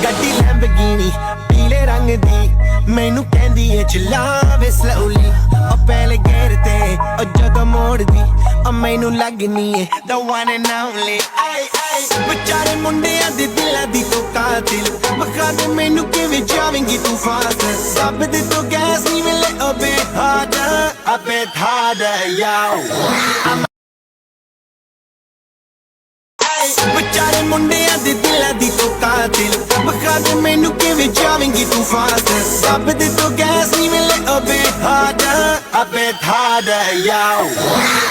ਗੱਡੀ ਲੈਂਬਰਗਿਨੀ ਪੀਲੇ ਰੰਗ ਦੀ ਮੈਨੂੰ ਕਹਿੰਦੀ ਏ ਚਲਾਵੇ ਸਲੋਲੀ ਉਹ ਪਹਿਲੇ ਗੇਰ ਤੇ ਉਹ ਜਦੋਂ ਮੋੜਦੀ ਉਹ ਮੈਨੂੰ ਲੱਗਨੀ ਏ the one and only ਵਿਚਾਰੇ ਮੁੰਡਿਆਂ ਦੇ ਦਿਲਾਂ ਦੀ ਤੂੰ ਕਾਤਿਲ ਮਖਾ ਦੇ ਮੈਨੂੰ ਕਿਵੇਂ ਜਾਵੇਂਗੀ ਤੂੰ ਫਾਸਟ ਸਭ ਦੇ ਤੋਂ ਗੈਸ ਨਹੀਂ ਮਿਲੇ a bit harder yo ਵਿਚਾਰੇ ਮੁੰਡਿਆਂ ਦੇ ਦਿਲਾਂ ਦੀ ਤੂੰ ਕਾਤਿਲ ਮਖਾ ਦੇ ਮੈਨੂੰ ਕਿਵੇਂ ਜਾਵੇਂਗੀ ਤੂੰ ਫਾਸਟ ਸਭ ਦੇ ਤੋਂ ਗੈਸ ਨਹੀਂ ਮਿਲੇ a bit harder yo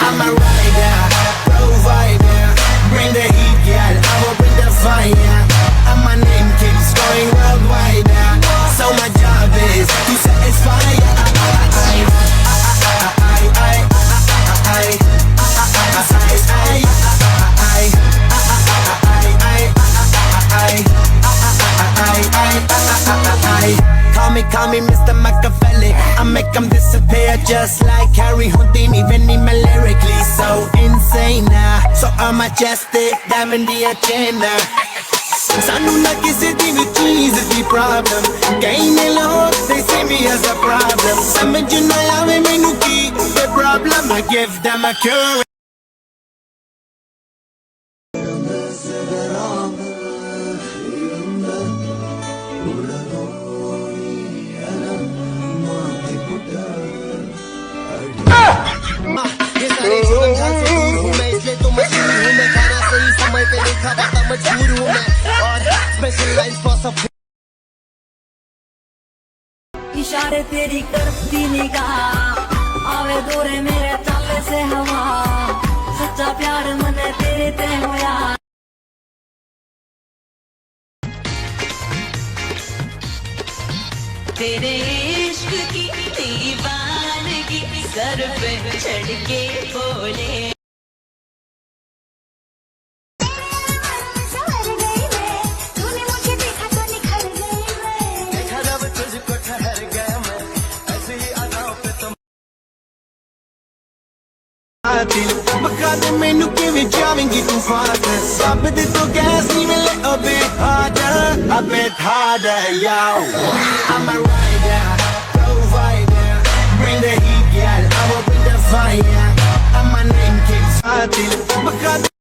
I'm a rider, provider bring the heat girl, I will bring the fire and my name keeps going worldwide so my job is to satisfy Call me Mr. Machiavelli I make them disappear just like Harry Houdini Vinny me lyrically so insane so I'm majestic diamond the agenda ਸਾਨੂੰ ਨਾ ਕਿਸੇ ਦੀ ਵੀ ਚੀਜ਼ ਦੀ problem ਕਈ ਨੇ ਲੋਕ they see me as a problem ਸਮਝ ਨਾ ਆਵੇ ਮੈਨੂੰ ਕੀ the problem I give them a cure ये सारे जुल्म झाल से दूर हूँ मैं इसलिए तो मशहूर हूँ मैं खाना सही समय पे नहीं खाता मजबूर हूँ मैं और स्पेशल लाइन फॉर सब इशारे तेरी करती निगाह आवे दूरे मेरे चाले से हवा सच्चा प्यार मने तेरे ते होया तेरे इश्क की दीवानगी सर पे चढ़ के बोले ਮਖਾ ਦੇ ਮੈਨੂੰ ਕਿਵੇਂ ਜਾਵੇਂਗੀ ਤੂੰ ਫਾਸਟ ਸਭ ਦੇ ਤੋਂ ਗੈਸ ਨਹੀਂ ਮਿਲੇ a bit harder yo I'm a rider, provider bring the heat girl, I will bring the fire and my name keeps hot